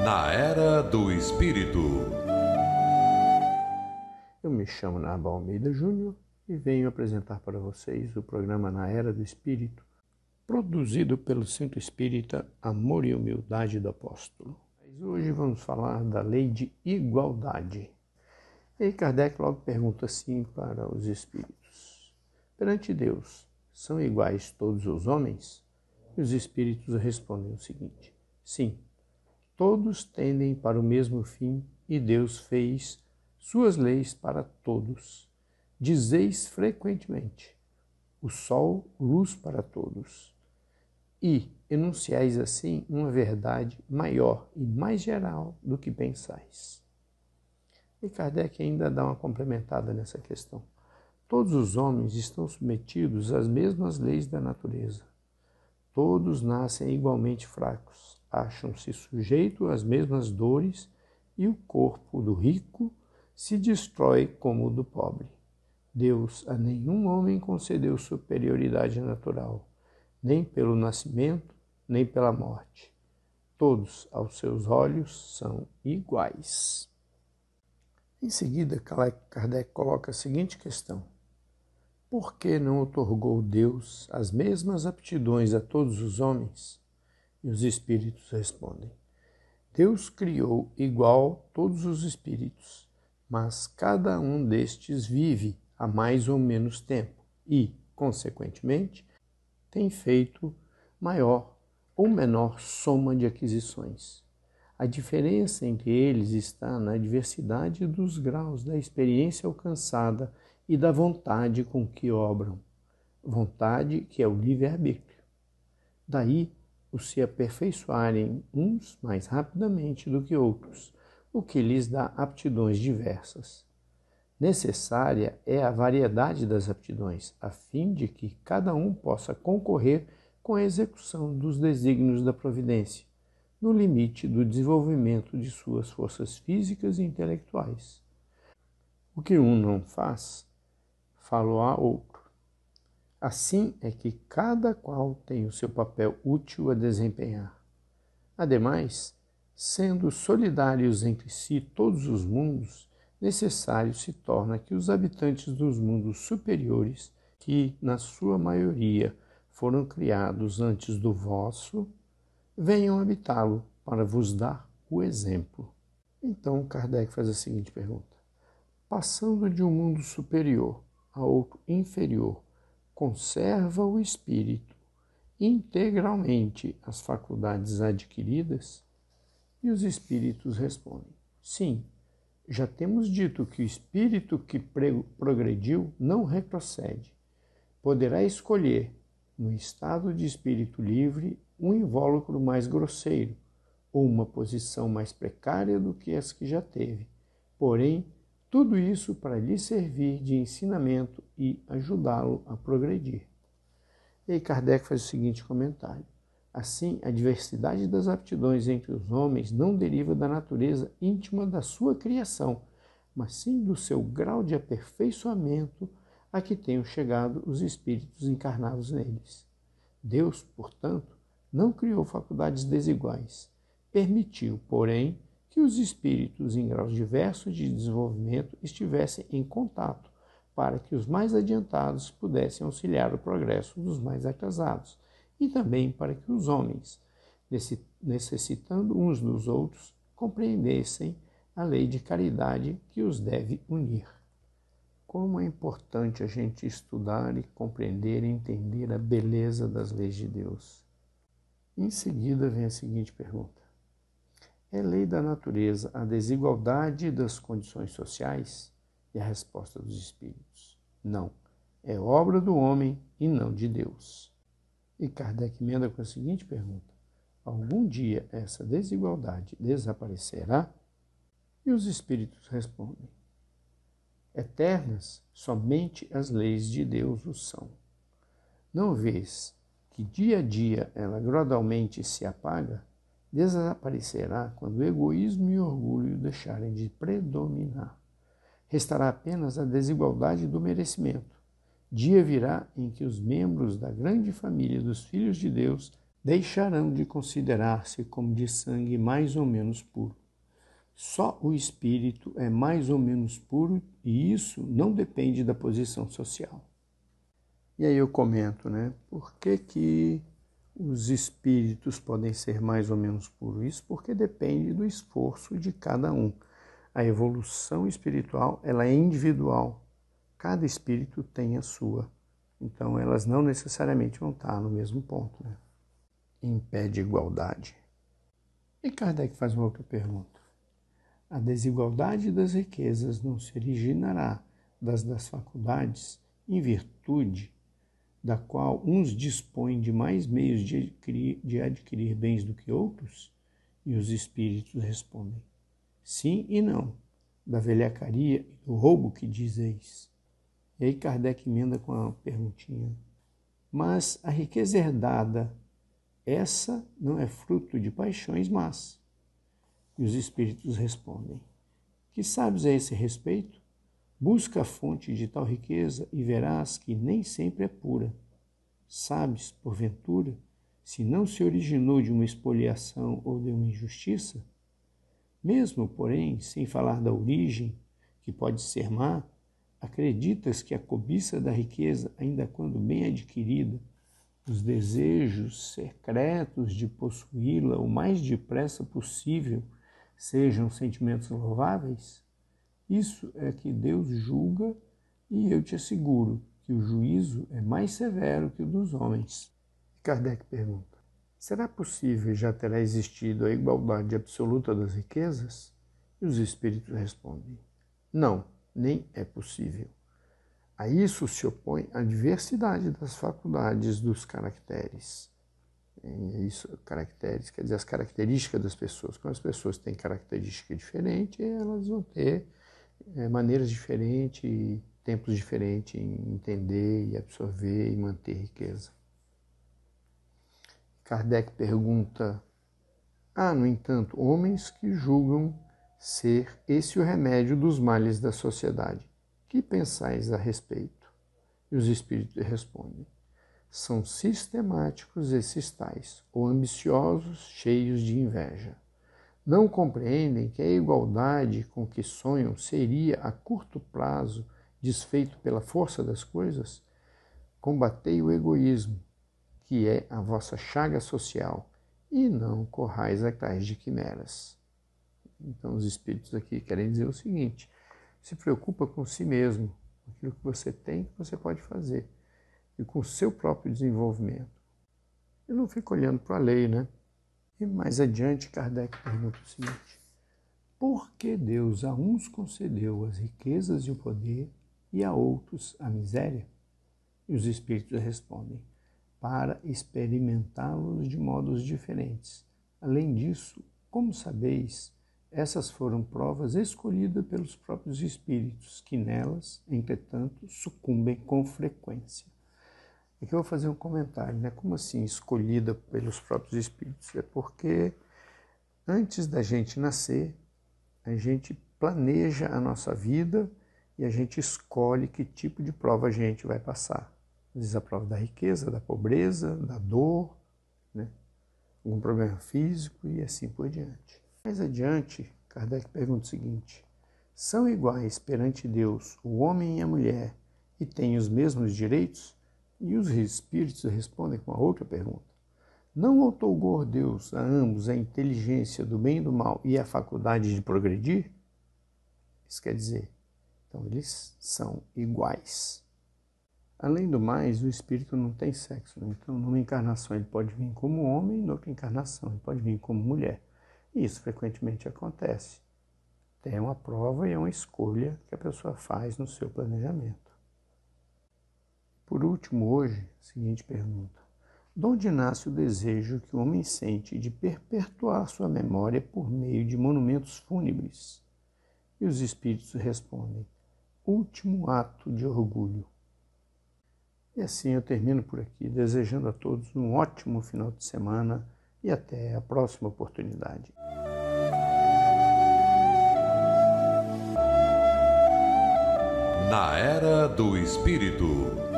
Na Era do Espírito. Eu me chamo Narbal Almeida Júnior e venho apresentar para vocês o programa Na Era do Espírito, produzido pelo Centro Espírita Amor e Humildade do Apóstolo. Mas hoje vamos falar da lei de igualdade. E Kardec logo pergunta assim para os espíritos: perante Deus, são iguais todos os homens? E os espíritos respondem o seguinte: sim, todos tendem para o mesmo fim e Deus fez suas leis para todos. Dizeis frequentemente: o sol, luz para todos. E enunciais assim uma verdade maior e mais geral do que pensais. E Kardec ainda dá uma complementada nessa questão. Todos os homens estão submetidos às mesmas leis da natureza. Todos nascem igualmente fracos, acham-se sujeitos às mesmas dores e o corpo do rico se destrói como o do pobre. Deus a nenhum homem concedeu superioridade natural, nem pelo nascimento, nem pela morte. Todos, aos seus olhos, são iguais. Em seguida, Kardec coloca a seguinte questão: por que não outorgou Deus as mesmas aptidões a todos os homens? E os espíritos respondem: Deus criou igual todos os espíritos, mas cada um destes vive há mais ou menos tempo e, consequentemente, tem feito maior ou menor soma de aquisições. A diferença entre eles está na diversidade dos graus da experiência alcançada e da vontade com que obram. Vontade que é o livre-arbítrio. Daí, os se aperfeiçoarem uns mais rapidamente do que outros, o que lhes dá aptidões diversas. Necessária é a variedade das aptidões, a fim de que cada um possa concorrer com a execução dos desígnios da providência, no limite do desenvolvimento de suas forças físicas e intelectuais. O que um não faz, fá-lo-á outro. Assim é que cada qual tem o seu papel útil a desempenhar. Ademais, sendo solidários entre si todos os mundos, necessário se torna que os habitantes dos mundos superiores, que na sua maioria foram criados antes do vosso, venham habitá-lo para vos dar o exemplo. Então Kardec faz a seguinte pergunta: passando de um mundo superior a outro inferior, conserva o espírito integralmente as faculdades adquiridas? E os espíritos respondem: sim, já temos dito que o espírito que progrediu não retrocede. Poderá escolher, no estado de espírito livre, um invólucro mais grosseiro, ou uma posição mais precária do que as que já teve. Porém, tudo isso para lhe servir de ensinamento e ajudá-lo a progredir. E aí Kardec faz o seguinte comentário: assim, a diversidade das aptidões entre os homens não deriva da natureza íntima da sua criação, mas sim do seu grau de aperfeiçoamento a que tenham chegado os espíritos encarnados neles. Deus, portanto, não criou faculdades desiguais. Permitiu, porém, que os espíritos em graus diversos de desenvolvimento estivessem em contato, para que os mais adiantados pudessem auxiliar o progresso dos mais atrasados, e também para que os homens, necessitando uns dos outros, compreendessem a lei de caridade que os deve unir. Como é importante a gente estudar e compreender e entender a beleza das leis de Deus. Em seguida vem a seguinte pergunta: é lei da natureza a desigualdade das condições sociais? E a resposta dos espíritos: não, é obra do homem e não de Deus. E Kardec emenda com a seguinte pergunta: algum dia essa desigualdade desaparecerá? E os espíritos respondem: eternas, somente as leis de Deus o são. Não vês que dia a dia ela gradualmente se apaga? Desaparecerá quando o egoísmo e o orgulho deixarem de predominar. Restará apenas a desigualdade do merecimento. Dia virá em que os membros da grande família dos filhos de Deus deixarão de considerar-se como de sangue mais ou menos puro. Só o espírito é mais ou menos puro e isso não depende da posição social. E aí eu comento, por que os espíritos podem ser mais ou menos puros? Isso porque depende do esforço de cada um. A evolução espiritual, ela é individual. Cada espírito tem a sua. Então, elas não necessariamente vão estar no mesmo ponto, em pé de igualdade. E Kardec faz uma outra pergunta. A desigualdade das riquezas não se originará das faculdades em virtude da qual uns dispõem de mais meios de adquirir bens do que outros? E os espíritos respondem, sim e não, da velhacaria e do roubo que dizeis. E aí Kardec emenda com a perguntinha, mas a riqueza herdada, essa não é fruto de paixões más? E os espíritos respondem, que sabes a esse respeito? Busca a fonte de tal riqueza e verás que nem sempre é pura. Sabes, porventura, se não se originou de uma expoliação ou de uma injustiça? Mesmo, porém, sem falar da origem, que pode ser má, acreditas que a cobiça da riqueza, ainda quando bem adquirida, os desejos secretos de possuí-la o mais depressa possível, sejam sentimentos louváveis? Isso é que Deus julga e eu te asseguro que o juízo é mais severo que o dos homens. Kardec pergunta, será possível e já terá existido a igualdade absoluta das riquezas? E os espíritos respondem, não, nem é possível. A isso se opõe a diversidade das faculdades dos caracteres. Caracteres, quer dizer, as características das pessoas. Quando as pessoas têm características diferentes, elas vão ter maneiras diferentes, tempos diferentes em entender e absorver e manter riqueza. Kardec pergunta, no entanto, homens que julgam ser esse o remédio dos males da sociedade. Que pensais a respeito? E os espíritos respondem, são sistemáticos esses tais, ou ambiciosos, cheios de inveja. Não compreendem que a igualdade com que sonham seria, a curto prazo, desfeito pela força das coisas? Combatei o egoísmo, que é a vossa chaga social, e não corrais atrás de quimeras. Então os espíritos aqui querem dizer o seguinte, se preocupa com si mesmo, com aquilo que você tem, que você pode fazer, e com o seu próprio desenvolvimento. E não fica olhando para a lei, E mais adiante, Kardec pergunta o seguinte, por que Deus a uns concedeu as riquezas e o poder e a outros a miséria? E os espíritos respondem, para experimentá-los de modos diferentes. Além disso, como sabeis, essas foram provas escolhidas pelos próprios espíritos, que nelas, entretanto, sucumbem com frequência. Aqui eu vou fazer um comentário, Como assim escolhida pelos próprios espíritos? É porque antes da gente nascer, a gente planeja a nossa vida e a gente escolhe que tipo de prova a gente vai passar. Às vezes a prova da riqueza, da pobreza, da dor, algum problema físico e assim por diante. Mais adiante, Kardec pergunta o seguinte, são iguais perante Deus o homem e a mulher e têm os mesmos direitos? E os espíritos respondem com a outra pergunta. Não outorgou Deus a ambos a inteligência do bem e do mal e a faculdade de progredir? Isso quer dizer, então eles são iguais. Além do mais, o espírito não tem sexo, Então numa encarnação ele pode vir como homem, noutra encarnação ele pode vir como mulher. E isso frequentemente acontece. É uma prova e é uma escolha que a pessoa faz no seu planejamento. Por último, hoje, a seguinte pergunta. De onde nasce o desejo que o homem sente de perpetuar sua memória por meio de monumentos fúnebres? E os espíritos respondem, último ato de orgulho. E assim eu termino por aqui, desejando a todos um ótimo final de semana e até a próxima oportunidade. Na Era do Espírito.